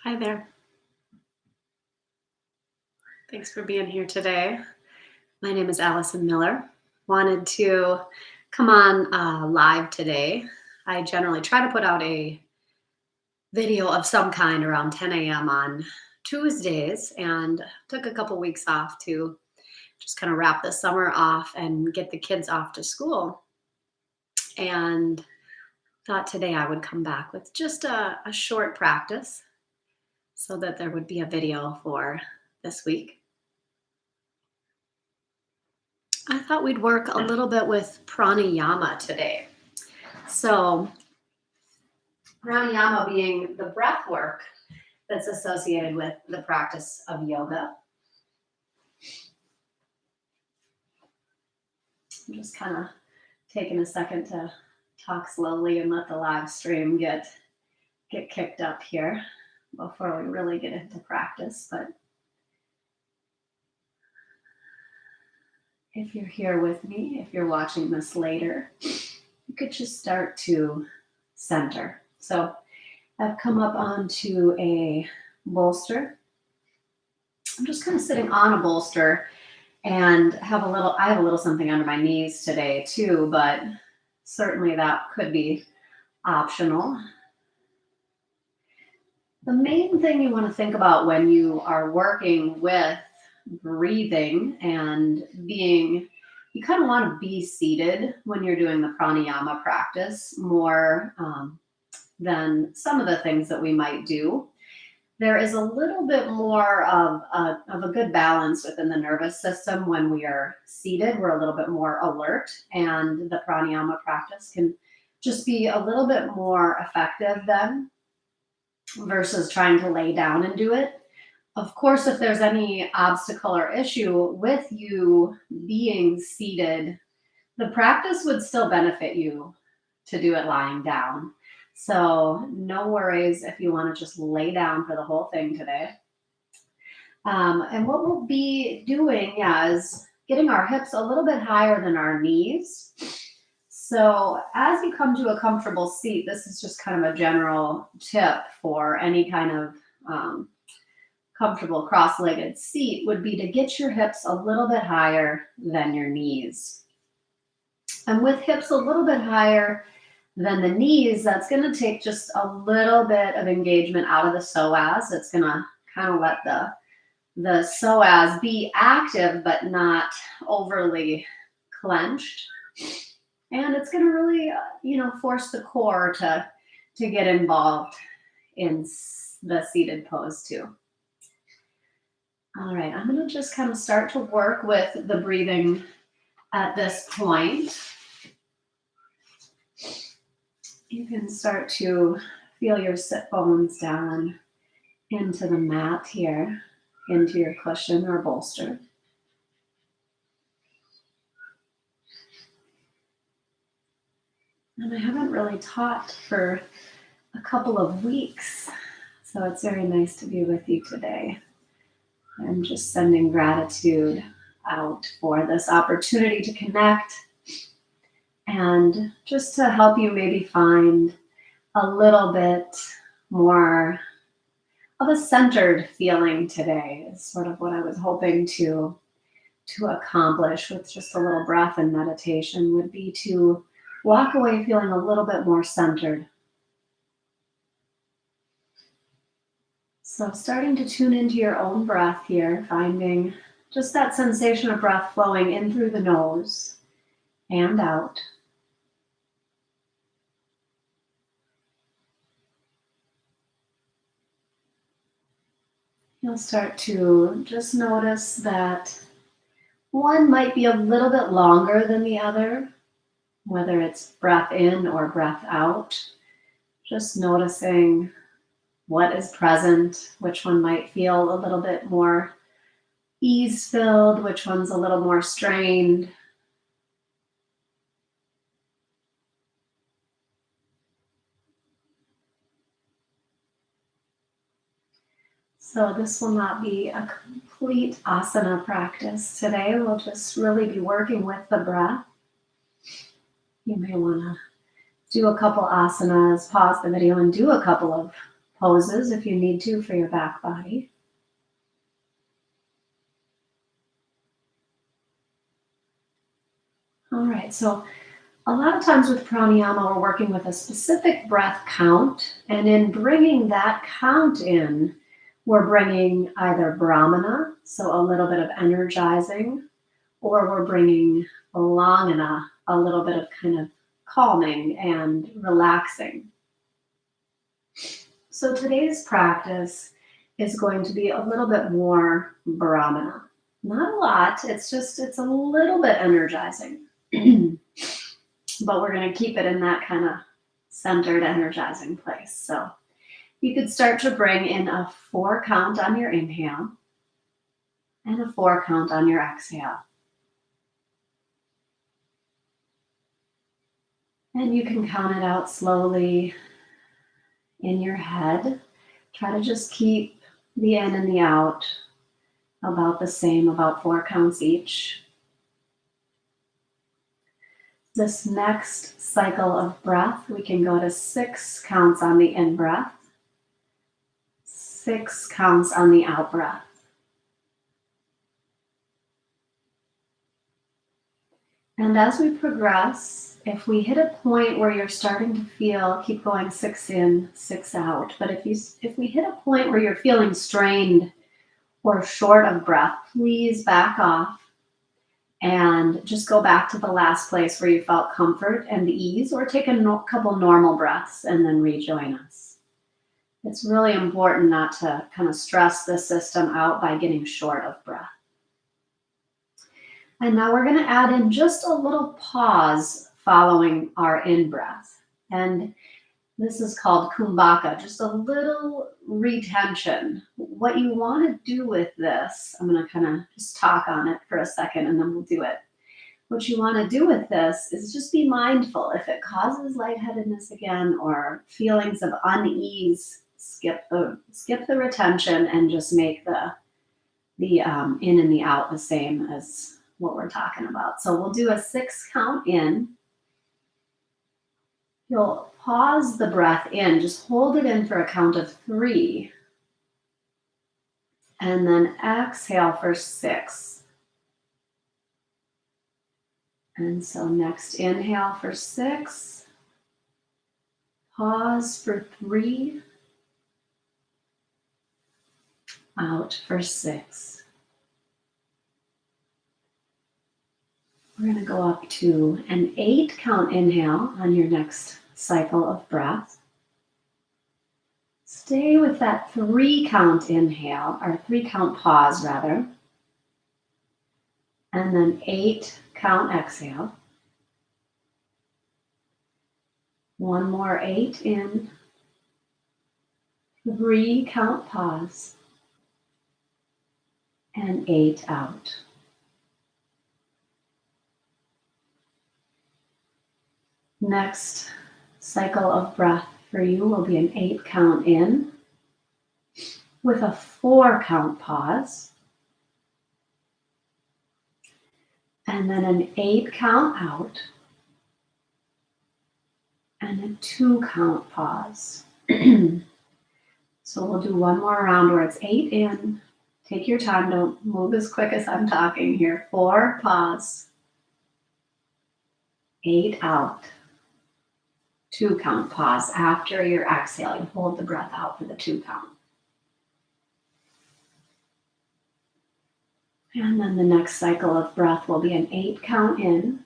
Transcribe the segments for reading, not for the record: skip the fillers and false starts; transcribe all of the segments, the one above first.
Hi there. Thanks for being here today. My name is Allison Miller. Wanted to come on live today. I generally try to put out a video of some kind around 10 a.m. on Tuesdays and took a couple weeks off to just kind of wrap the summer off and get the kids off to school. And thought today I would come back with just a short practice so that there would be a video for this week. I thought we'd work a little bit with pranayama today. So, pranayama being the breath work that's associated with the practice of yoga. I'm just kind of taking a second to talk slowly and let the live stream get kicked up here before we really get into practice. But if you're here with me, if you're watching this later, you could just start to center. So I've come up onto a bolster. I'm just kind of sitting on a bolster and I have a little something under my knees today too, but certainly that could be optional. The main thing you want to think about when you are working with breathing and you kind of want to be seated when you're doing the pranayama practice more than some of the things that we might do. There is a little bit more of a good balance within the nervous system when we are seated. We're a little bit more alert, and the pranayama practice can just be a little bit more effective then versus trying to lay down and do it. Of course, if there's any obstacle or issue with you being seated, the practice would still benefit you to do it lying down. So no worries if you want to just lay down for the whole thing today. And what we'll be doing, is getting our hips a little bit higher than our knees. So as you come to a comfortable seat, this is just kind of a general tip for any kind of comfortable cross-legged seat, would be to get your hips a little bit higher than your knees. And with hips a little bit higher than the knees, that's going to take just a little bit of engagement out of the psoas. It's going to kind of let the psoas be active but not overly clenched. And it's going to really, force the core to get involved in the seated pose too. All right, I'm going to just kind of start to work with the breathing at this point. You can start to feel your sit bones down into the mat here, into your cushion or bolster. And I haven't really taught for a couple of weeks, so it's very nice to be with you today. I'm just sending gratitude out for this opportunity to connect and just to help you maybe find a little bit more of a centered feeling today is sort of what I was hoping to accomplish with just a little breath and meditation, would be to walk away feeling a little bit more centered. So starting to tune into your own breath here, finding just that sensation of breath flowing in through the nose and out. You'll start to just notice that one might be a little bit longer than the other, whether it's breath in or breath out. Just noticing what is present, which one might feel a little bit more ease-filled, which one's a little more strained. So this will not be a complete asana practice today. We'll just really be working with the breath. You may want to do a couple asanas, pause the video and do a couple of poses if you need to for your back body. All right, so a lot of times with pranayama, we're working with a specific breath count, and in bringing that count in, we're bringing either brahmana, so a little bit of energizing, or we're bringing langana, a little bit of kind of calming and relaxing. So today's practice is going to be a little bit more brahmana. Not a lot, it's a little bit energizing. But we're going to keep it in that kind of centered, energizing place. So you could start to bring in a 4 count on your inhale and a 4 count on your exhale. And you can count it out slowly in your head. Try to just keep the in and the out about the same, about 4 counts each. This next cycle of breath, we can go to 6 counts on the in breath, 6 counts on the out breath. And as we progress, if we hit a point where you're starting to feel, keep going 6 in, 6 out. But if we hit a point where you're feeling strained or short of breath, please back off and just go back to the last place where you felt comfort and ease, or take a couple normal breaths and then rejoin us. It's really important not to kind of stress the system out by getting short of breath. And now we're going to add in just a little pause following our in-breath. And this is called kumbhaka, just a little retention. What you want to do with this, I'm going to kind of just talk on it for a second and then we'll do it. What you want to do with this is just be mindful. If it causes lightheadedness again or feelings of unease, skip the retention and just make the in and the out the same as what we're talking about. So we'll do a 6 count in. You'll pause the breath in, just hold it in for a count of 3, and then exhale for 6. And so next inhale for 6, pause for 3, out for 6. We're going to go up to an 8 count inhale on your next cycle of breath. Stay with that 3 count inhale, or 3 count pause rather, and then 8 count exhale. One more 8 in, 3 count pause, and 8 out. Next cycle of breath for you will be an 8 count in with a 4 count pause, and then an 8 count out and a 2 count pause. So we'll do one more round where it's 8 in. Take your time, don't move as quick as I'm talking here. 4 pause, 8 out. 2 count pause. After your exhale, you hold the breath out for the 2 count. And then the next cycle of breath will be an 8 count in.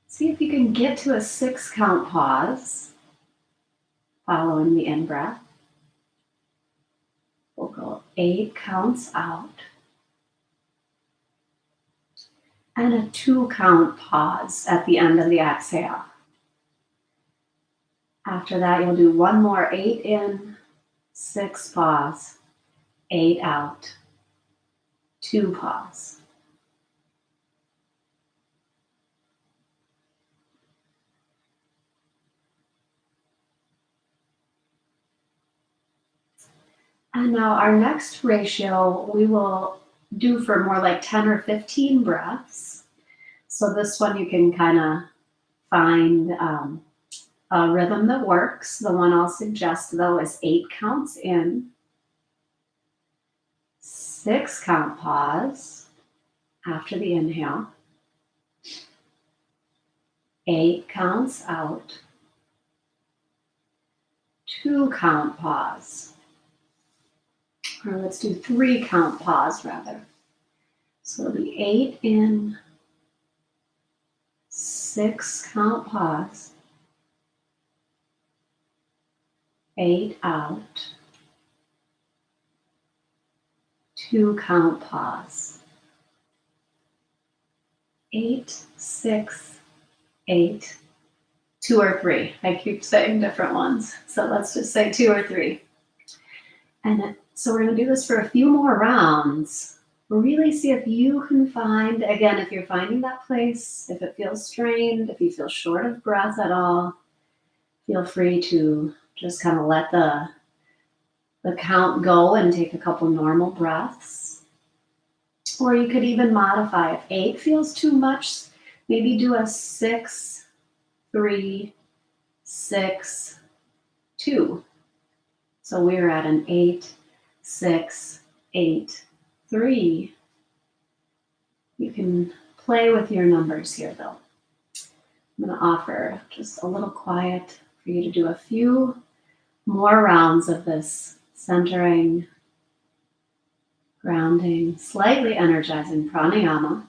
See if you can get to a 6 count pause following the in breath. We'll go 8 counts out. And a 2 count pause at the end of the exhale. After that, you'll do one more 8 in, 6 pause, 8 out, 2 pause. And now our next ratio, we will do for more like 10 or 15 breaths. So this one you can kind of find A rhythm that works, the one I'll suggest though, is 8 counts in, 6 count pause after the inhale, 8 counts out, 2 count pause, or let's do 3 count pause rather. So it'll be 8 in, 6 count pause, 8 out, 2 count pause. 8, 6, 8, 2 or 3. I keep saying different ones. So let's just say 2 or 3. And so we're going to do this for a few more rounds. Really see if you can find, again, if you're finding that place, if it feels strained, if you feel short of breath at all, feel free to just kind of let the count go and take a couple normal breaths. Or you could even modify. If 8 feels too much, maybe do a 6, 3, 6, 2. So we're at an 8, 6, 8, 3. You can play with your numbers here though. I'm going to offer just a little quiet for you to do a few more rounds of this centering, grounding, slightly energizing pranayama.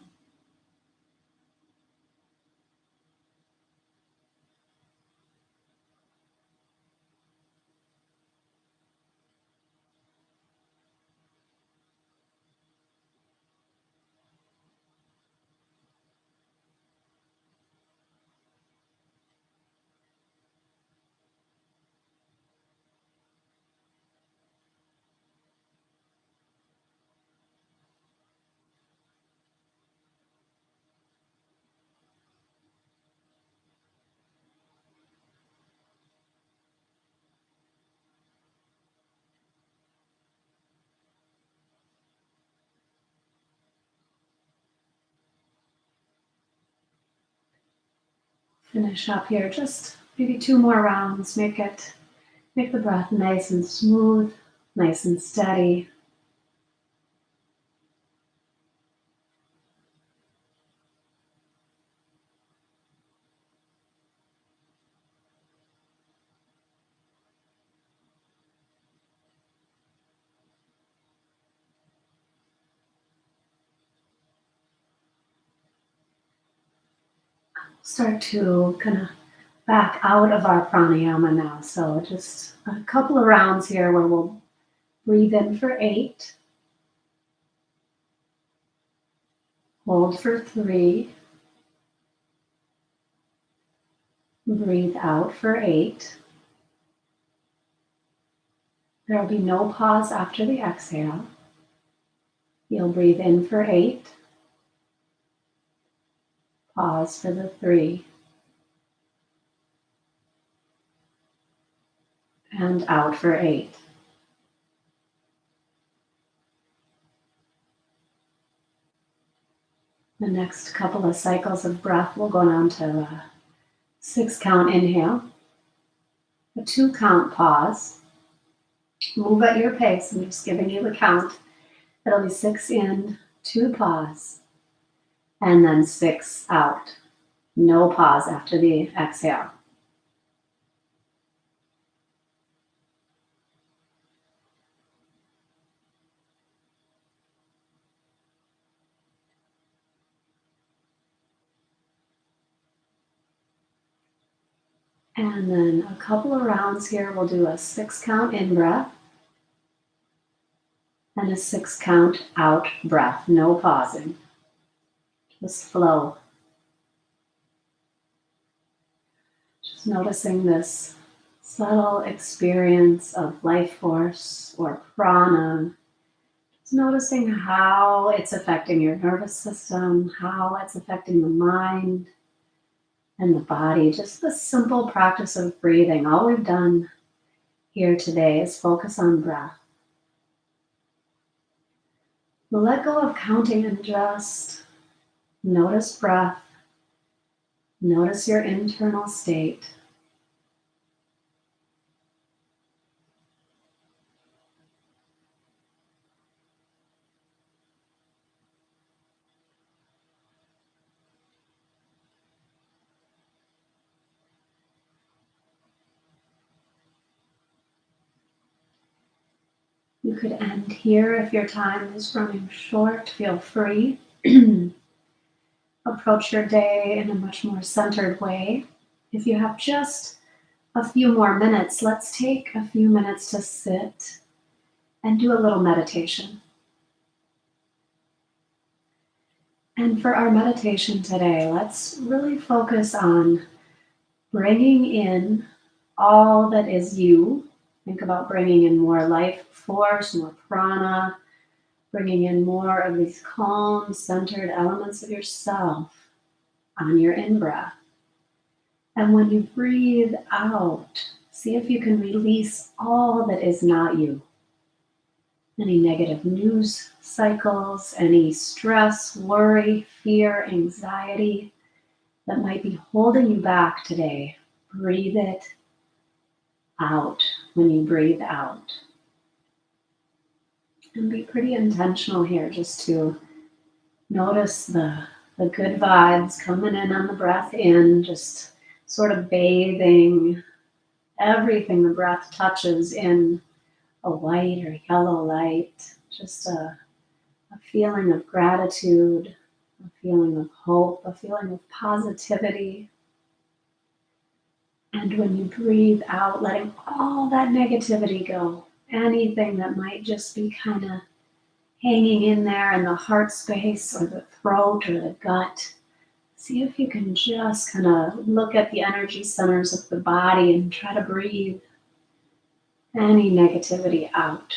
Finish up here, just maybe 2 more rounds. Make the breath nice and smooth, nice and steady. Start to kind of back out of our pranayama now. So just a couple of rounds here where we'll breathe in for 8, hold for 3, breathe out for 8. There will be no pause after the exhale. You'll breathe in for 8, pause for the 3, and out for 8. The next couple of cycles of breath, we'll go down to a 6 count inhale, a 2 count pause. Move at your pace. I'm just giving you the count. It'll be 6 in, 2 pause, and then 6 out. No pause after the exhale. And then a couple of rounds here, we'll do a 6 count in breath and a 6 count out breath. No pausing. Just flow. Just noticing this subtle experience of life force or prana. Just noticing how it's affecting your nervous system, how it's affecting the mind and the body. Just the simple practice of breathing. All we've done here today is focus on breath. Let go of counting and just notice breath. Notice your internal state. You could end here if your time is running short. Feel free. Approach your day in a much more centered way. If you have just a few more minutes, let's take a few minutes to sit and do a little meditation. And for our meditation today, let's really focus on bringing in all that is you. Think about bringing in more life force, more prana, bringing in more of these calm, centered elements of yourself on your in-breath. And when you breathe out, see if you can release all that is not you. Any negative news cycles, any stress, worry, fear, anxiety that might be holding you back today. Breathe it out when you breathe out. And be pretty intentional here just to notice the good vibes coming in on the breath in, just sort of bathing everything the breath touches in a white or yellow light, just a feeling of gratitude, a feeling of hope, a feeling of positivity. And when you breathe out, letting all that negativity go, anything that might just be kind of hanging in there in the heart space or the throat or the gut, see if you can just kind of look at the energy centers of the body and try to breathe any negativity out.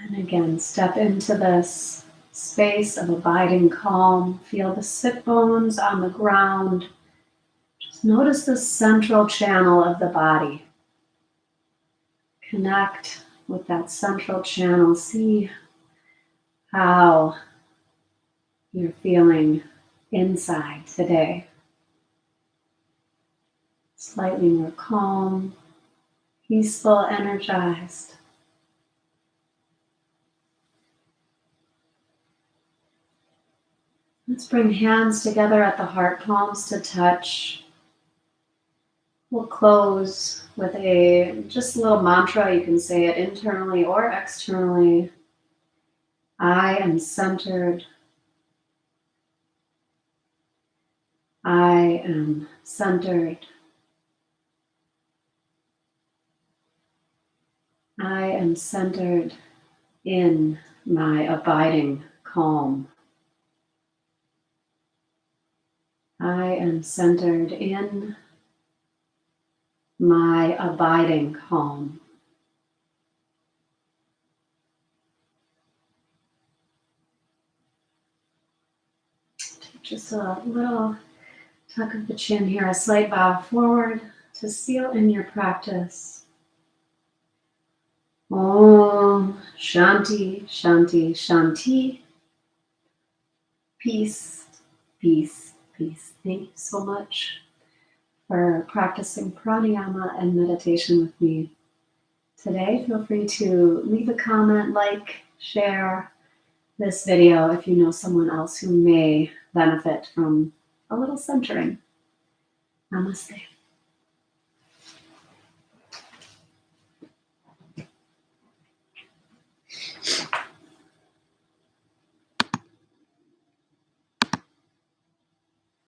And again, step into this space of abiding calm. Feel the sit bones on the ground. Just notice the central channel of the body. Connect with that central channel. See how you're feeling inside today. Slightly more calm, peaceful, energized. Let's bring hands together at the heart, palms to touch. We'll close with just a little mantra. You can say it internally or externally. I am centered. I am centered. I am centered in my abiding calm. I am centered in my abiding calm. Take just a little tuck of the chin here, a slight bow forward to seal in your practice. Om Shanti, Shanti, Shanti. Peace, peace, peace. Thank you so much for practicing pranayama and meditation with me today. Feel free to leave a comment, like, share this video if you know someone else who may benefit from a little centering. Namaste.